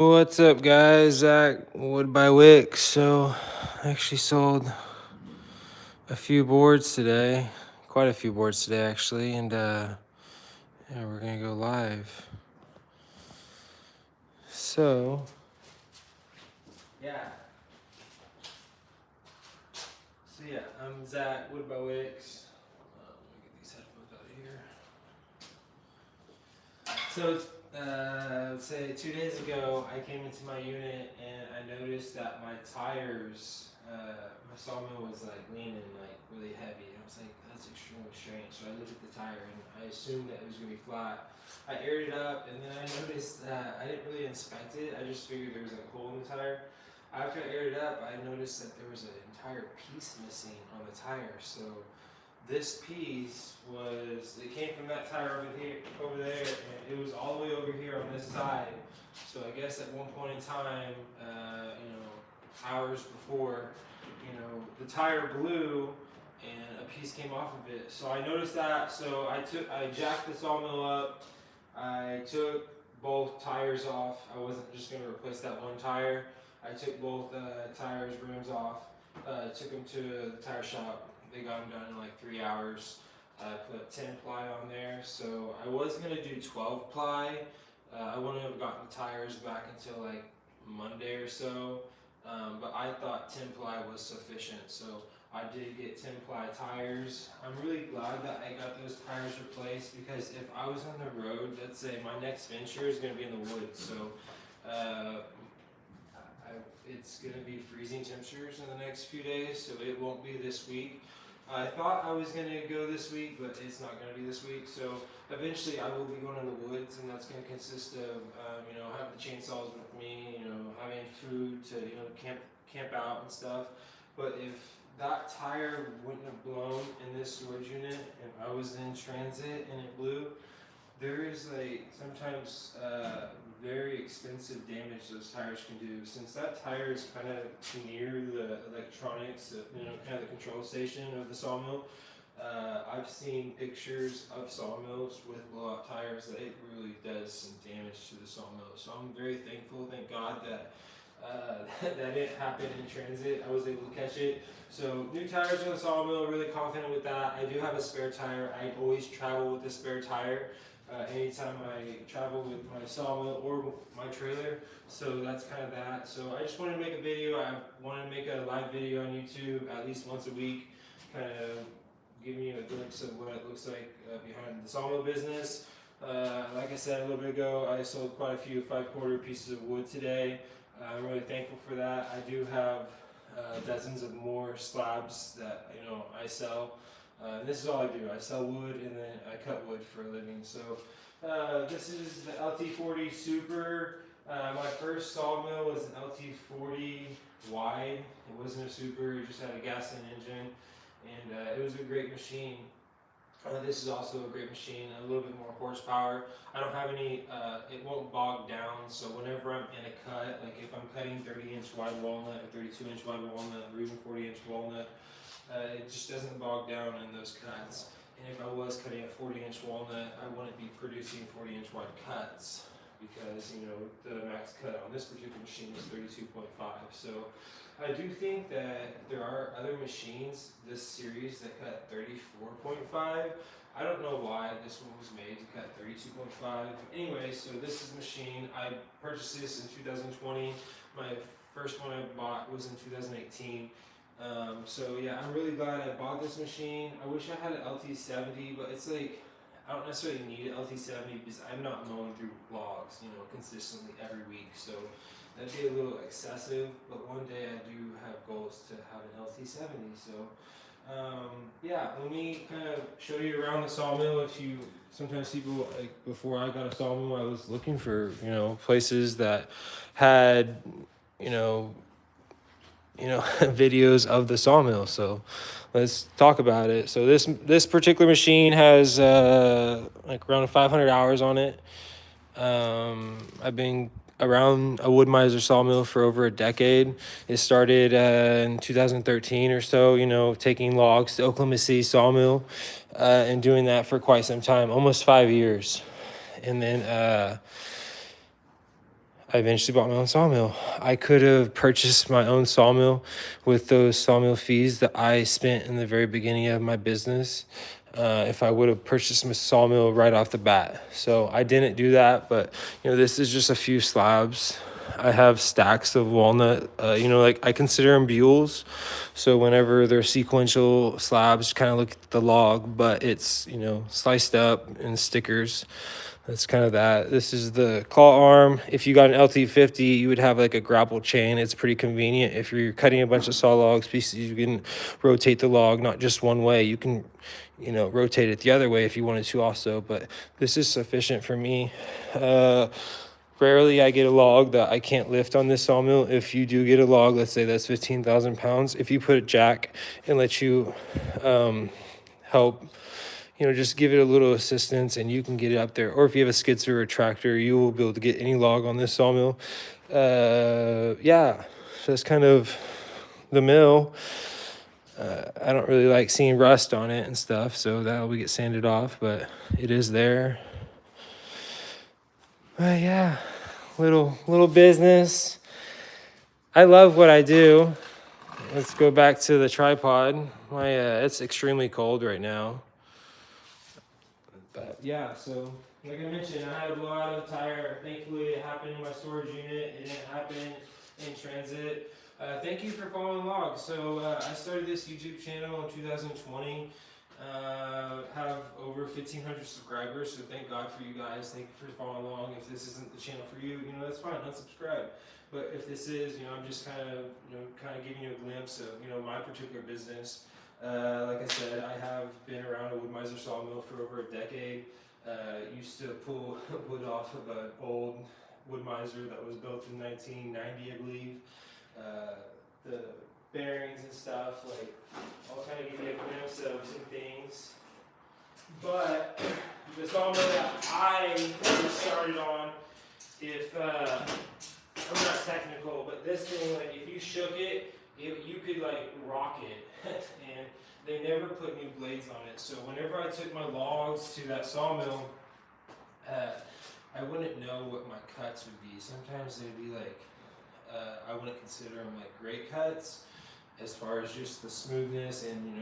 What's up, guys? Zach Wood by Wicks. So, I actually sold a few boards today, quite a few boards today, actually, and yeah, we're gonna go live. So, yeah. I'm Zach Wood by Wicks. Let me get these headphones out of here. So, let's say 2 days ago, I came into my unit and I noticed that my tires, my sawmill was like leaning like really heavy. I was like, that's extremely strange. So I looked at the tire and I assumed that it was gonna be flat. I aired it up and then I noticed that I didn't really inspect it. I just figured there was like a hole in the tire. After I aired it up, I noticed that there was an entire piece missing on the tire. So this piece it came from that tire over there, and it was all the way over here on this side. So I guess at one point in time, hours before, the tire blew and a piece came off of it. So I noticed that, so I jacked the sawmill up, I took both tires off. I wasn't just gonna replace that one tire. I took both tires, rims off, took them to the tire shop. They got them done in like 3 hours. I put 10 ply on there. So I was gonna do 12 ply. I wouldn't have gotten the tires back until like Monday or so. But I thought 10 ply was sufficient. So I did get 10 ply tires. I'm really glad that I got those tires replaced because if I was on the road, let's say my next venture is gonna be in the woods. So it's going to be freezing temperatures in the next few days, so it won't be this week. I thought I was going to go this week, but it's not going to be this week. So eventually I will be going in the woods, and that's going to consist of, having the chainsaws with me, having food to, camp out and stuff. But if that tire wouldn't have blown in this storage unit and I was in transit and it blew, there is like sometimes very expensive damage those tires can do. Since that tire is kind of near the electronics, kind of the control station of the sawmill, I've seen pictures of sawmills with blowout tires that it really does some damage to the sawmill. So I'm very thankful, thank God that that didn't happen in transit. I was able to catch it. So new tires on the sawmill, really confident with that. I do have a spare tire. I always travel with a spare tire. Anytime I travel with my sawmill or my trailer, so that's kind of that. So I just wanted to make a video. I wanted to make a live video on YouTube at least once a week, kind of giving you a glimpse of what it looks like behind the sawmill business. Like I said a little bit ago, I sold quite a few 5/4 pieces of wood today. I'm really thankful for that. I do have dozens of more slabs that I sell. This is all I do. I sell wood and then I cut wood for a living. So this is the LT40 Super. My first sawmill was an LT40 wide. It wasn't a Super. It just had a gasoline engine, and it was a great machine. This is also a great machine, a little bit more horsepower. I don't have any, it won't bog down, so whenever I'm in a cut, like if I'm cutting 30-inch wide walnut or 32-inch wide walnut or even 40-inch walnut, it just doesn't bog down in those cuts. And if I was cutting a 40-inch walnut, I wouldn't be producing 40-inch wide cuts because, the max cut on this particular machine is 32.5. So I do think that there are other machines this series that cut 34.5. I don't know why this one was made to cut 32.5. Anyway, so this is the machine. I purchased this in 2020. My first one I bought was in 2018. So yeah, I'm really glad I bought this machine. I wish I had an LT70, but it's like, I don't necessarily need an LT70 because I'm not mowing through logs, consistently every week. So that'd be a little excessive, but one day I do have goals to have an LT70. So yeah, let me kind of show you around the sawmill. Sometimes people, like before I got a sawmill, I was looking for, places that had, videos of the sawmill. So let's talk about it. So this particular machine has like around 500 hours on it. I've been around a wood miser sawmill for over a decade. It started in 2013 or so, taking logs to Oklahoma City sawmill and doing that for quite some time, almost 5 years. And then I eventually bought my own sawmill. I could have purchased my own sawmill with those sawmill fees that I spent in the very beginning of my business, if I would have purchased my sawmill right off the bat. So I didn't do that, but this is just a few slabs. I have stacks of walnut, like I consider them bules. So whenever they're sequential slabs, kind of look at the log, but it's, sliced up in stickers. That's kind of that. This is the claw arm. If you got an LT50, you would have like a grapple chain. It's pretty convenient. If you're cutting a bunch of saw log pieces, you can rotate the log not just one way. You can, rotate it the other way if you wanted to also. But this is sufficient for me. Rarely I get a log that I can't lift on this sawmill. If you do get a log, let's say that's 15,000 pounds, if you put a jack and let you help, just give it a little assistance and you can get it up there. Or if you have a skid steer or a tractor, you will be able to get any log on this sawmill. Yeah, so that's kind of the mill. I don't really like seeing rust on it and stuff, so that'll get sanded off, but it is there. Yeah, little business. I love what I do. Let's go back to the tripod. It's extremely cold right now. But yeah, so like I mentioned, I had a blowout of the tire. Thankfully, it happened in my storage unit. It didn't happen in transit. Thank you for following along. So I started this YouTube channel in 2020. Have over 1,500 subscribers, so thank God for you guys. Thank you for following along. If this isn't the channel for you, that's fine. Unsubscribe. But if this is, I'm just kind of giving you a glimpse of my particular business. Like I said, I have been around a Wood-Mizer sawmill for over a decade. Used to pull wood off of an old Wood-Mizer that was built in 1990, I believe. The bearings and stuff, like, I'll kind of give you a glimpse of some things. But the sawmill that I started on, if I'm not technical, but this thing, like, if you shook it, you could like rock it. And they never put new blades on it. So whenever I took my logs to that sawmill, I wouldn't know what my cuts would be. Sometimes they'd be like, I wouldn't consider them like great cuts as far as just the smoothness and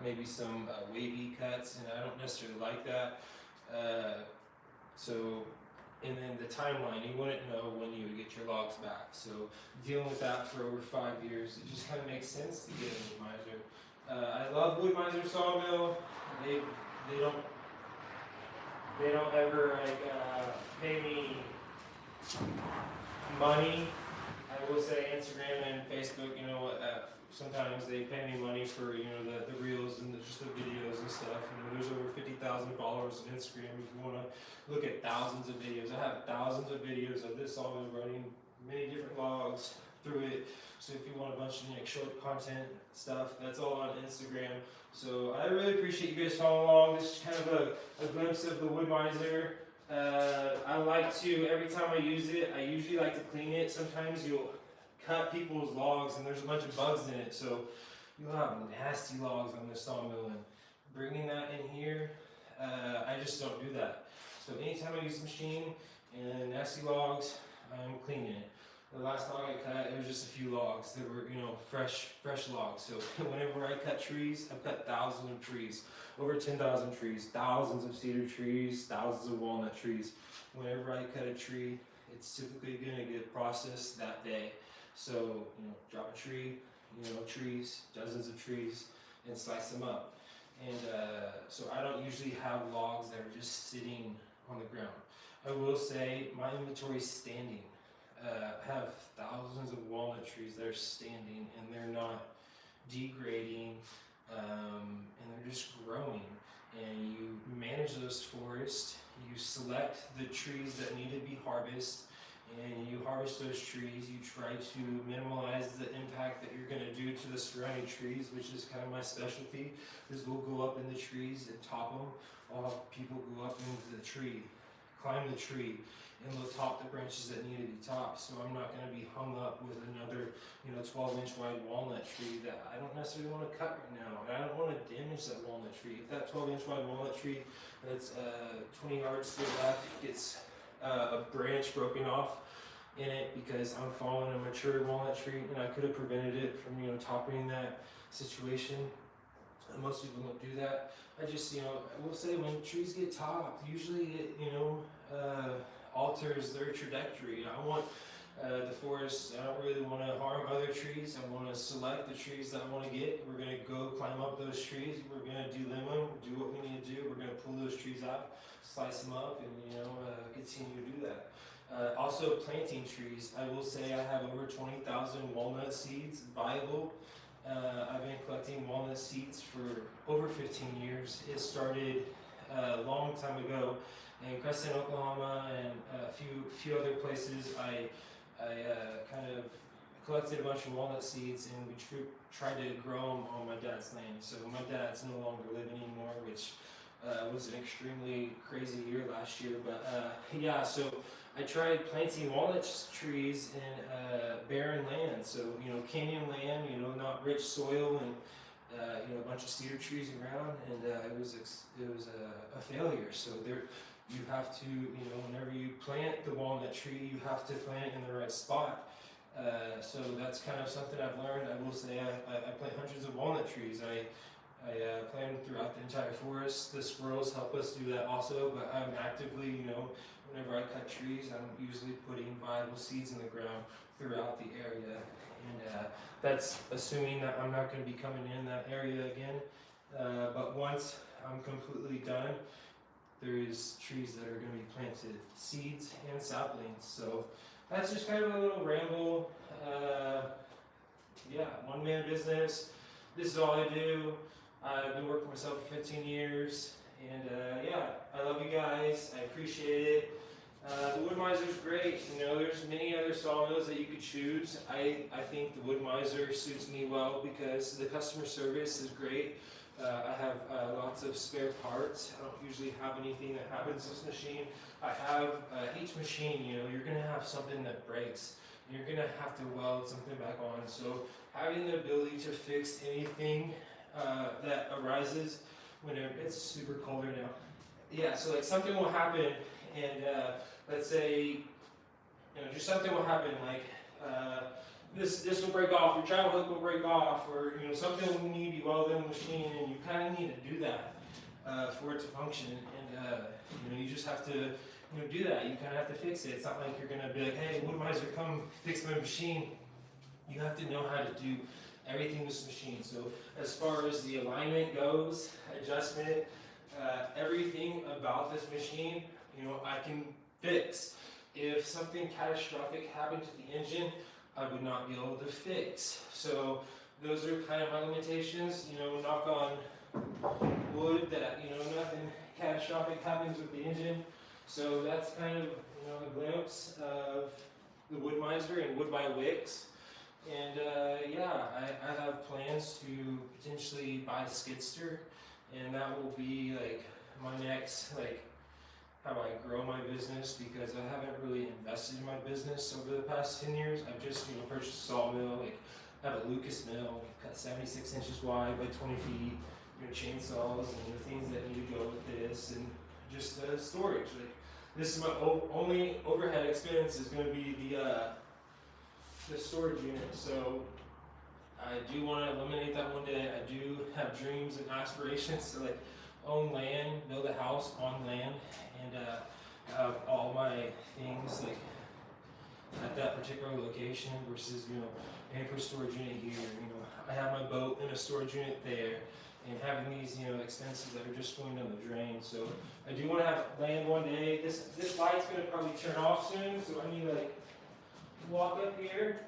maybe some wavy cuts, and I don't necessarily like that. And then the timeline, you wouldn't know when you would get your logs back. So dealing with that for over 5 years, it just kind of makes sense to get a Wood-Mizer. I love Wood-Mizer sawmill. They don't ever pay me money. I will say Instagram and Facebook, sometimes they pay me money for the reels and just the videos and stuff. There's over 50,000 followers on Instagram. If you want to look at thousands of videos, I have thousands of videos of this sawmill running many different logs through it. So if you want a bunch of short content stuff, that's all on Instagram. So I really appreciate you guys following along. This is kind of a glimpse of the Wood-Mizer. I like to, every time I use it, I usually like to clean it. Sometimes you'll cut people's logs and there's a bunch of bugs in it, so you'll have nasty logs on this sawmill, and bringing that in here, I just don't do that. So anytime I use the machine and nasty logs, I'm cleaning it. The last log I cut, it was just a few logs that were, fresh logs. So whenever I cut trees, I've cut thousands of trees, over 10,000 trees, thousands of cedar trees, thousands of walnut trees. Whenever I cut a tree, it's typically going to get processed that day. So, drop a tree, trees, dozens of trees, and slice them up. And so I don't usually have logs that are just sitting on the ground. I will say my inventory is standing. I have thousands of walnut trees that are standing, and they're not degrading, and they're just growing. And you manage those forests, you select the trees that need to be harvested, and you harvest those trees. You try to minimize the impact that you're going to do to the surrounding trees, which is kind of my specialty, is we'll go up in the trees and top them. I'll have people go up into the tree, climb the tree, and they'll top the branches that need to be topped. So I'm not going to be hung up with another 12-inch wide walnut tree that I don't necessarily want to cut right now. And I don't want to damage that walnut tree. If that 12-inch wide walnut tree that's 20 yards to the left gets a branch broken off, in it because I'm following a mature walnut tree, and I could have prevented it from, you know, toppling that situation. And most people don't do that. I just, you know, I will say when trees get topped, usually it, you know, alters their trajectory. I want the forest, I don't really want to harm other trees. I want to select the trees that I want to get. We're going to go climb up those trees. We're going to delimb them, do what we need to do. We're going to pull those trees out, slice them up, and, you know, continue to do that. Also planting trees. I will say I have over 20,000 walnut seeds viable. I've been collecting walnut seeds for over 15 years. It started a long time ago in Crescent, Oklahoma, and a few other places. I kind of collected a bunch of walnut seeds, and we tried to grow them on my dad's land. So my dad's no longer living anymore, which was an extremely crazy year last year. But yeah, so I tried planting walnut trees in barren land. So, you know, canyon land, you know, not rich soil, and you know, a bunch of cedar trees around, and it was a failure. So you have to, you know, whenever you plant the walnut tree, you have to plant it in the right spot. So that's kind of something I've learned. I will say I plant hundreds of walnut trees. I plant them throughout the entire forest. The squirrels help us do that also, but I'm actively, you know, whenever I cut trees, I'm usually putting viable seeds in the ground throughout the area. And that's assuming that I'm not going to be coming in that area again. But once I'm completely done, there's trees that are going to be planted, seeds and saplings. So that's just kind of a little ramble. Yeah, one-man business. This is all I do. I've been working for myself for 15 years. And yeah, I love you guys. I appreciate it. The Wood Miser's great. You know, there's many other sawmills that you could choose. I think the Wood Miser suits me well because the customer service is great. I have lots of spare parts. I don't usually have anything that happens to this machine. I have each machine, you know, you're going to have something that breaks. You're going to have to weld something back on. So having the ability to fix anything that arises whenever it's super cold right now. Yeah, so like something will happen, and let's say, you know, just something will happen, like this will break off, your travel hook will break off, or, you know, something will need to be welded in the machine, and you kind of need to do that for it to function. And you know, you just have to, you know, do that. You kind of have to fix it. It's not like you're gonna be like, hey, Wood Miser, come fix my machine. You have to know how to do everything with this machine. So as far as the alignment goes, adjustment, everything about this machine, you know, I can fix. If something catastrophic happened to the engine, I would not be able to fix. So those are kind of my limitations. You know, knock on wood that, you know, nothing catastrophic happens with the engine. So that's kind of, you know, a glimpse of the Wood Miser and Wood by Wicks. And yeah, I have plans to potentially buy a skidster, and that will be like my next, like, how I grow my business, because I haven't really invested in my business over the past 10 years. I've just, you know, purchased a sawmill. Like, I have a Lucas mill, cut 76 inches wide by 20 feet, you know, chainsaws and the things that need to go with this, and just storage. Like, this is my only overhead expense is going to be the storage unit. So I do want to eliminate that one day. I do have dreams and aspirations to, like, own land, build a house on land, and have all my things, like, at that particular location versus, you know, paying for a storage unit here. You know, I have my boat in a storage unit there, and having these, you know, expenses that are just going down the drain. So I do want to have land one day. This light's going to probably turn off soon, so I need to, like, walk up here.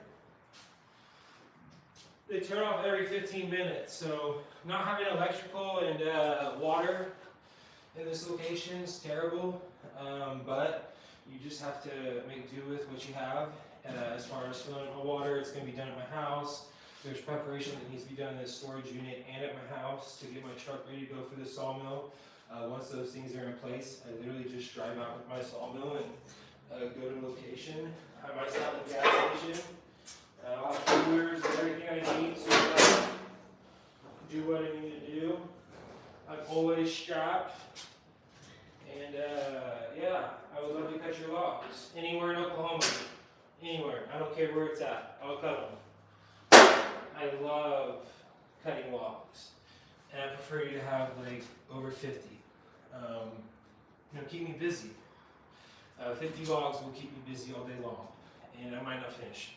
They turn off every 15 minutes, so not having electrical and water in this location is terrible, but you just have to make do with what you have. As far as filling my water, it's going to be done at my house. There's preparation that needs to be done in the storage unit and at my house to get my truck ready to go for the sawmill. Once those things are in place, I literally just drive out with my sawmill and go to location. I might stop at the gas station. I'll have coolers and everything I need to do what I need to do. I'm always strapped. And yeah, I would love to cut your logs anywhere in Oklahoma. care where it's at. I'll cut them. I love cutting logs, and I prefer you to have like over 50. Keep me busy. 50 logs will keep me busy all day long, and I might not finish.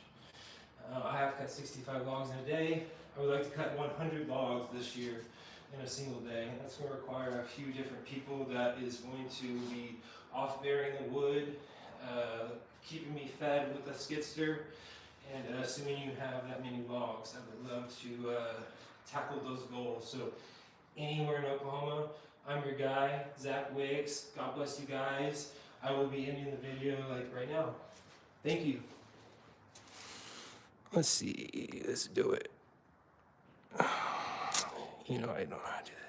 I have cut 65 logs in a day. I would like to cut 100 logs this year in a single day. That's going to require a few different people. That is going to be off-bearing the wood, keeping me fed with a skidster, and assuming you have that many logs, I would love to tackle those goals. So anywhere in Oklahoma, I'm your guy, By Wicks. God bless you guys. I will be ending the video like right now. Thank you. Let's see, let's do it. I know how to do that.